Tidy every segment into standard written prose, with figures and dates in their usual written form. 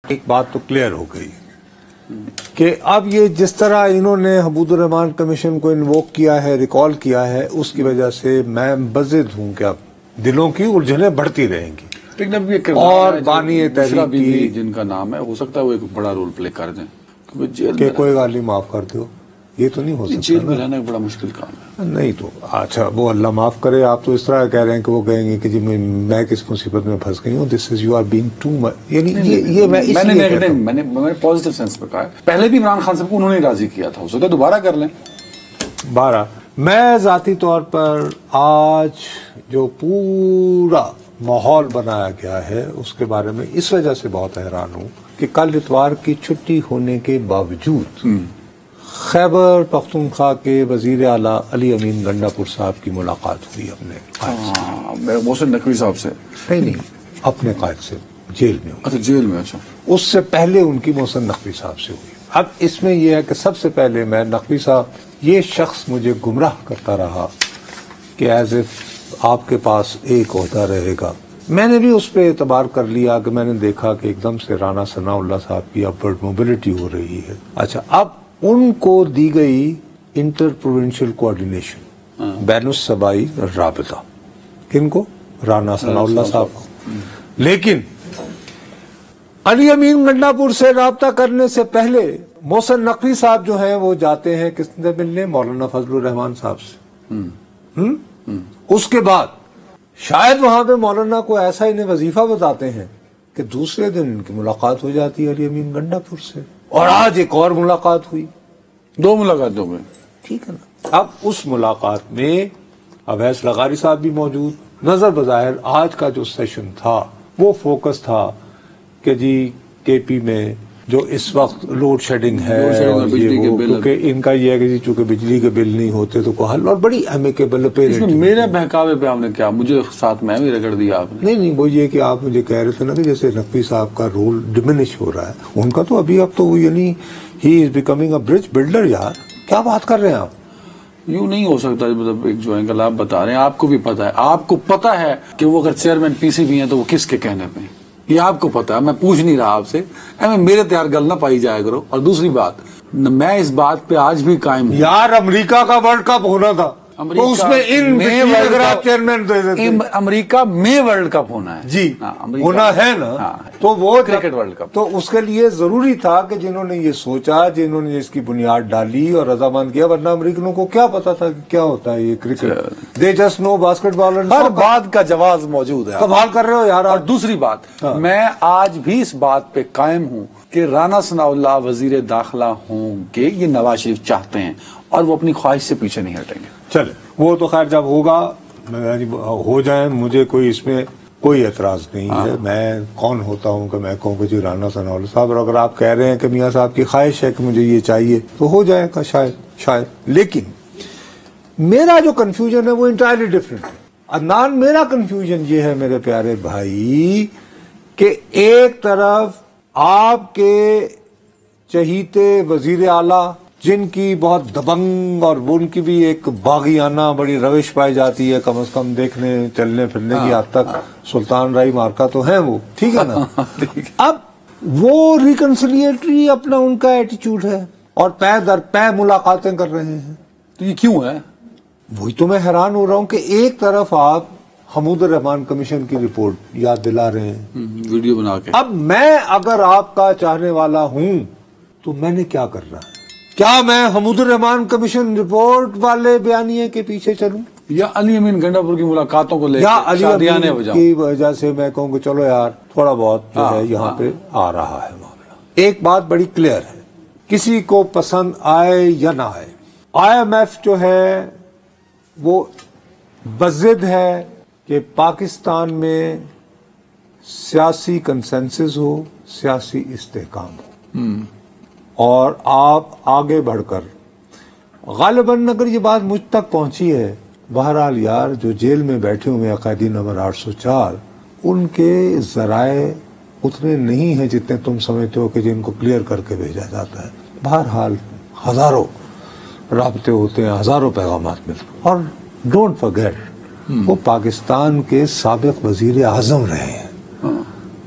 ایک بات تو کلیئر ہو گئی کہ اب یہ جس طرح انہوں نے حمود الرحمان کمیشن کو انووک کیا ہے، ریکال کیا ہے، اس کی وجہ سے میں مبزد ہوں کہ اب دلوں کی الجھنیں بڑھتی رہیں گی۔ اور بانی تحریک کی جن کا نام ہے، ہو سکتا ہے وہ ایک بڑا رول پلے کر دیں کہ کوئی غالی معاف کر دو، یہ تو نہیں ہو سکتا۔ جیل میں رہنا ایک بڑا مشکل کام ہے۔ نہیں تو اچھا وہ اللہ معاف کرے، آپ تو اس طرح کہہ رہے ہیں کہ وہ کہیں گے کہ جی میں کس مصیبت میں پھنس گئی ہوں، this is you are being too much, یعنی یہ میں نے پازیٹیو سینس میں کہا ہے۔ پہلے بھی عمران خان صاحب کو انہوں نے راضی کیا تھا، ہو سکتا ہے دوبارہ کر لیں۔ میں ذاتی طور پر آج جو پورا ماحول بنایا گیا ہے اس کے بارے میں اس وجہ سے بہت حیران ہوں کہ کل اتوار کی چھٹی ہونے کے باوجود خیبر پختونخوا کے وزیر اعلیٰ علی امین گنڈا پور صاحب کی ملاقات ہوئی اپنے محسن نقوی صاحب سے، نہیں اپنے قائد سے جیل میں ہوئی۔ اچھا جیل میں، اچھا اس سے پہلے ان کی محسن نقوی صاحب سے ہوئی۔ اب اس میں یہ ہے کہ سب سے پہلے میں نقوی صاحب، یہ شخص مجھے گمراہ کرتا رہا کہ ایز اف آپ کے پاس ایک عہدہ رہے گا۔ میں نے بھی اس پہ اعتبار کر لیا کہ میں نے دیکھا کہ ایک دم سے رانا ثناء اللہ صاحب کی اپورڈ موبلٹی ہو رہی ہے۔ اچھا اب ان کو دی گئی انٹر پروونشل کوآرڈینیشن، بین الصوبائی رابطہ، کن کو؟ رانا ثناء اللہ صاحب کو۔ لیکن علی امین گنڈا پور سے رابطہ کرنے سے پہلے محسن نقوی صاحب جو ہیں وہ جاتے ہیں کس سے ملنے؟ مولانا فضل الرحمان صاحب سے۔ اس کے بعد شاید وہاں پہ مولانا کو ایسا انہیں وظیفہ بتاتے ہیں کہ دوسرے دن ان کی ملاقات ہو جاتی ہے علی امین گنڈا پور سے، اور آج ایک اور ملاقات ہوئی، 2 ملاقاتوں میں، ٹھیک ہے نا۔ اب اس ملاقات میں اویس لغاری صاحب بھی موجود نظر۔ بظاہر آج کا جو سیشن تھا وہ فوکس تھا کہ جی کے پی میں جو اس وقت لوڈ شیڈنگ ہے، کیونکہ ان کا یہ ہے کہ جی چونکہ بجلی کے بل نہیں ہوتے تو کوئی حل، اور بڑی امیکیبل پہ میرے بہکاوے پہ آپ نے کیا مجھے ساتھ میں بھی رگڑ دیا آپ نے؟ نہیں وہ یہ کہ آپ مجھے کہہ رہے تھے نا کہ جیسے نقوی صاحب کا رول ڈیمینش ہو رہا ہے، ان کا تو ابھی اب تو یعنی ہی is becoming a bridge builder. یار کیا بات کر رہے ہیں آپ؟ یوں نہیں ہو سکتا، مطلب ایک جو اینگل آپ بتا رہے ہیں، آپ کو بھی پتا ہے، آپ کو پتا ہے کہ وہ اگر چیئرمین پی سی بھی ہیں تو وہ کس کے کہنے پہ ہیں، یہ آپ کو پتا ہے۔ میں پوچھ نہیں رہا آپ سے، میرے تیار گل نہ پائی جایا کرو۔ اور دوسری بات، میں اس بات پہ آج بھی قائم ہوں، یار امریکہ کا ورلڈ کپ ہونا تھا تو اس میں اگر آپ چیئرمین دے دیتے، امریکہ میں ورلڈ کپ ہونا ہے جی ہونا ہے نا، تو وہ کرکٹ ورلڈ کپ، تو اس کے لیے ضروری تھا کہ جنہوں نے یہ سوچا، جنہوں نے اس کی بنیاد ڈالی اور رضامند کیا، ورنہ امریکنوں کو کیا پتا تھا کہ کیا ہوتا ہے یہ cricket, they just know basketball. ہر بات کا جواز موجود ہے، کمال کر رہے ہو یار۔ اور دوسری بات، میں آج بھی اس بات پہ قائم ہوں کہ رانا ثناء اللہ وزیر داخلہ ہوں گے، یہ نواز شریف چاہتے ہیں اور وہ اپنی خواہش سے پیچھے نہیں ہٹیں گے۔ چلے وہ تو خیر جب ہوگا ہو جائیں، مجھے کوئی اس میں کوئی اعتراض نہیں ہے۔ میں کون ہوتا ہوں کہ میں کہوں کہ جی رانا ثناء اللہ صاحب، اور اگر آپ کہہ رہے ہیں کہ میاں صاحب کی خواہش ہے کہ مجھے یہ چاہیے تو ہو جائے گا شاید۔ لیکن میرا جو کنفیوژن ہے وہ انٹائرلی ڈفرینٹ ہے عدنان۔ میرا کنفیوژن یہ ہے میرے پیارے بھائی کہ ایک طرف آپ کے چہیتے وزیر اعلیٰ جن کی بہت دبنگ اور ان کی بھی ایک باغیانہ بڑی روش پائی جاتی ہے، کم از کم دیکھنے چلنے پھرنے کی حد تک سلطان رائی مارکا تو ہیں وہ، ٹھیک ہے نا۔ اب وہ ریکنسلیٹری اپنا ان کا ایٹیچیوڈ ہے اور پے در پے ملاقاتیں کر رہے ہیں، تو یہ کیوں ہے؟ وہی تو میں حیران ہو رہا ہوں کہ ایک طرف آپ حمود الرحمان کمیشن کی رپورٹ یاد دلا رہے ہیں ویڈیو بنا کے، اب میں اگر آپ کا چاہنے والا ہوں تو میں نے کیا کرنا ہے؟ کیا میں حمود الرحمان کمیشن رپورٹ والے بیانیے کے پیچھے چلوں، یا علی امین گنڈا پور کی ملاقاتوں کو لے یا علی امین کی وجہ سے میں کہوں کہ چلو یار تھوڑا بہت جو ہے یہاں پہ آ رہا ہے معاملہ؟ ایک بات بڑی کلیئر ہے، کسی کو پسند آئے یا نہ آئے، آئی ایم ایف جو ہے وہ بضد ہے کہ پاکستان میں سیاسی کنسنسس ہو، سیاسی استحکام ہو، اور آپ آگے بڑھ کر غالباً اگر یہ بات مجھ تک پہنچی ہے، بہرحال یار جو جیل میں بیٹھے ہوئے ہیں قیدی نمبر 804، ان کے ذرائع اتنے نہیں ہیں جتنے تم سمجھتے ہو کہ جن کو کلیئر کر کے بھیجا جاتا ہے۔ بہرحال ہزاروں رابطے ہوتے ہیں، ہزاروں پیغامات ملتے ہیں، اور ڈونٹ فرگیٹ وہ پاکستان کے سابق وزیر اعظم رہے ہیں،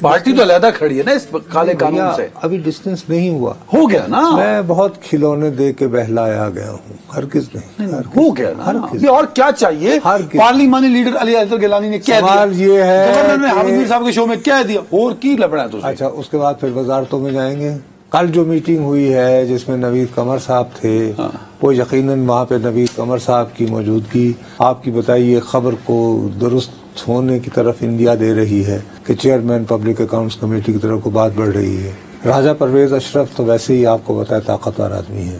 پارٹی تو علیحدہ کھڑی ہے نا اس کالے قانون سے. ابھی ڈسٹینس نہیں ہوا, ہو گیا نا, میں بہت کھلونے دے کے بہلایا گیا ہوں, ہرگز نہیں, ہو گیا نا. اور کیا چاہیے؟ پارلیمانی لیڈر علی حیدر گیلانی نے کہہ دیا, سوال یہ ہے گورنر نے حامد میر صاحب کے شو میں کہہ دیا, اور کی لبڑا ہے تو. اچھا, اس کے بعد پھر وزارتوں میں جائیں گے. کل جو میٹنگ ہوئی ہے جس میں نوید قمر صاحب تھے, وہ یقیناً وہاں پہ نوید قمر صاحب کی موجودگی آپ کی بتائیے خبر کو درست ہونے کی طرف انڈیا دے رہی ہے کہ چیئرمین پبلک اکاؤنٹس کمیٹی کی طرف کو بات بڑھ رہی ہے. راجہ پرویز اشرف تو ویسے ہی آپ کو بتایا طاقتور آدمی ہے,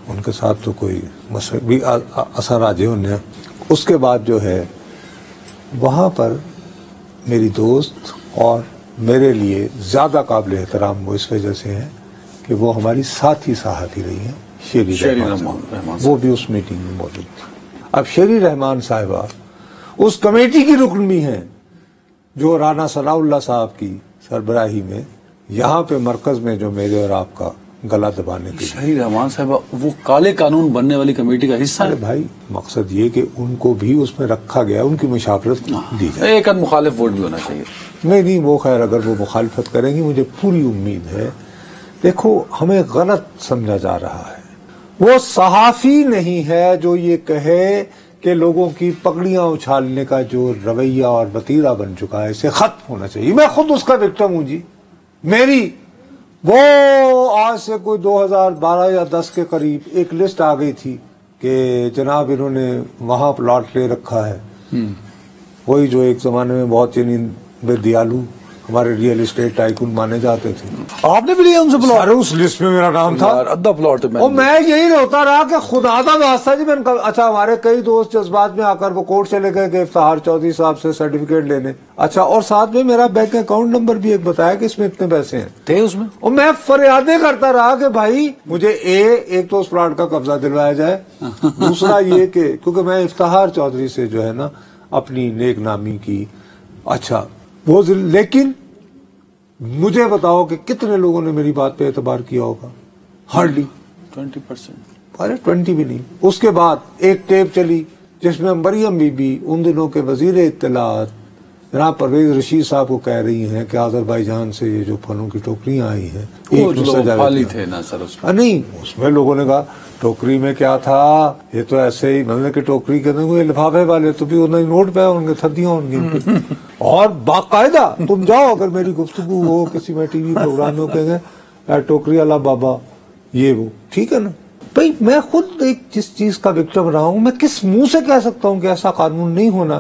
ان کے ساتھ تو کوئی مسئلہ بھی اثر راجے انہیں. اس کے بعد جو ہے وہاں پر میری دوست اور میرے لیے زیادہ قابل احترام وہ اس وجہ سے ہے کہ وہ ہماری ساتھی صحافی رہی ہیں شیری رحمان, وہ بھی اس میٹنگ میں موجود تھی. اب شیری رحمان صاحبہ اس کمیٹی کی رکن بھی ہیں جو رانا ثناء اللہ صاحب کی سربراہی میں یہاں پہ مرکز میں جو میرے اور آپ کا گلا دبانے کے. شیری رحمان صاحبہ وہ کالے قانون بننے والی کمیٹی کا حصہ ہے. بھائی مقصد یہ کہ ان کو بھی اس میں رکھا گیا, ان کی مشاورت دی جائے. ایک مخالف ووٹ بھی ہونا چاہیے. نہیں, وہ خیر اگر وہ مخالفت کریں گی مجھے پوری امید ہے. دیکھو ہمیں غلط سمجھا جا رہا ہے, وہ صحافی نہیں ہے جو یہ کہے کہ لوگوں کی پگڑیاں اچھالنے کا جو رویہ اور وتیرہ بن چکا ہے اسے ختم ہونا چاہیے. میں خود اس کا وکٹم ہوں جی. میری وہ آج سے کوئی 2012 یا 10 کے قریب ایک لسٹ آ گئی تھی کہ جناب انہوں نے وہاں پلاٹ لے رکھا ہے, وہی جو ایک زمانے میں بہت بے دیالو ہمارے ریئل اسٹیٹ ٹائکون مانے جاتے تھے. آپ نے بھی لیا ان سے پلاٹ؟ اس لسٹ میں میرا نام تھا. ادھا پلاٹ اور میں یہی روتا رہا کہ خدا دا واسطہ جی. میں نے کہا اچھا, ہمارے کئی دوست جذبات میں آ کر وہ کورٹ چلے گئے کہ افتخار چودھری صاحب سے سرٹیفکیٹ لینے. اچھا, اور ساتھ میں میرا بینک اکاؤنٹ نمبر بھی ایک بتایا کہ اس میں اتنے پیسے ہیں تھے اس میں. اور میں فریادیں کرتا رہا کہ بھائی مجھے ایک تو اس پلاٹ کا قبضہ دلوایا جائے, دوسرا یہ کہ کیونکہ میں افتخار چودھری سے جو ہے نا اپنی نیک نامی کی. اچھا وہ لیکن مجھے بتاؤ کہ کتنے لوگوں نے میری بات پہ اعتبار کیا ہوگا؟ ہارڈلی 20%. ارے 20 بھی نہیں. اس کے بعد ایک ٹیپ چلی جس میں مریم بی بی ان دنوں کے وزیر اطلاعات جناب پرویز رشید صاحب کو کہہ رہی ہیں کہ آذربائیجان سے یہ جو پھلوں کی ٹوکریاں آئی ہیں تھے نا سر اس نہیں, اس میں لوگوں نے کہا ٹوکری میں کیا تھا, یہ تو ایسے ہی مطلب کہ ٹوکری کے اندر لفافے والے تو بھی انہیں نوٹ پہ ہوں گے, تھدیاں ہوں گی. اور باقاعدہ تم جاؤ اگر میری گفتگو ہو کسی میں ٹی وی پروگرام میں کہیں گے ٹوکری والا بابا یہ وہ, ٹھیک ہے نا بھائی. میں خود ایک جس چیز کا وکٹم رہا ہوں, میں کس منہ سے کہہ سکتا ہوں کہ ایسا قانون نہیں ہونا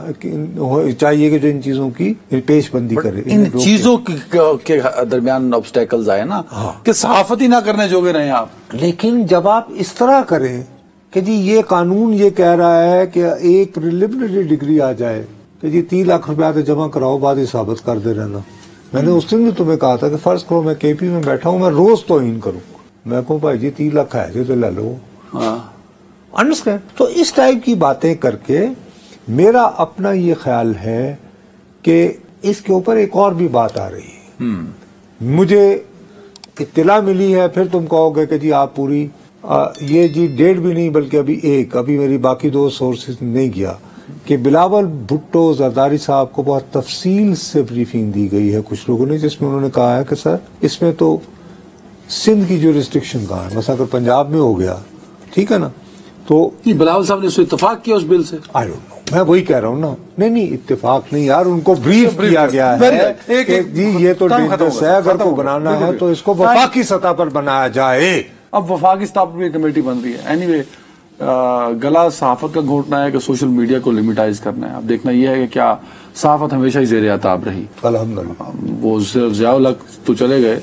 چاہیے کہ جو ان چیزوں کی پیش بندی کرے. ان چیزوں کے درمیان آبسٹیکلز آئے نا کہ صحافتی نہ کرنے جوگے رہے آپ. لیکن جب آپ اس طرح کریں کہ جی یہ قانون یہ کہہ رہا ہے کہ ایک پریلیمنری ڈگری آ جائے کہ جی 3 لاکھ روپیہ تو جمع کراؤ, بعد ہی ثابت کر دے رہنا. میں نے اس دن بھی تمہیں کہا تھا کہ فرض کرو میں کے پی میں بیٹھا ہوں, میں روز توہین کروں, میں کہوں بھائی جی 3 لاکھ ہے جی تو لے لو. انڈرسٹینڈ. تو اس ٹائپ کی باتیں کر کے میرا اپنا یہ خیال ہے کہ اس کے اوپر ایک اور بھی بات آ رہی ہے. مجھے اطلاع ملی ہے, پھر تم کہو گے کہ جی آپ پوری یہ جی 1.5 بھی نہیں بلکہ ابھی میری باقی 2 سورسز نہیں گیا کہ بلاول بھٹو زرداری صاحب کو بہت تفصیل سے بریفنگ دی گئی ہے کچھ لوگوں نے, جس میں انہوں نے کہا ہے کہ سر اس میں تو سندھ کی جو ریسٹرکشن کہاں ہے, مثلا اگر پنجاب میں ہو گیا ٹھیک ہے نا, تو بلاول صاحب نے اس سے اتفاق کیا اس بل سے. آئی ڈونٹ نو, میں وہی کہہ رہا ہوں نا. نہیں اتفاق نہیں یار, ان کو بریف کیا گیا ہے کہ جی یہ تو ڈینجرس ہے, اگر کو بنانا ہے تو اس کو وفاقی سطح پر بنایا جائے. اب وفاقی سطح پر بھی کمیٹی بن رہی ہے. اینی وے گلا صحافت کا گھونٹنا ہے کہ سوشل میڈیا کو لمیٹائز کرنا ہے. اب دیکھنا یہ ہے کہ کیا صحافت ہمیشہ ہی زیر عتاب رہی. الحمدللہ. وہ صرف ضیاء الحق تو چلے گئے,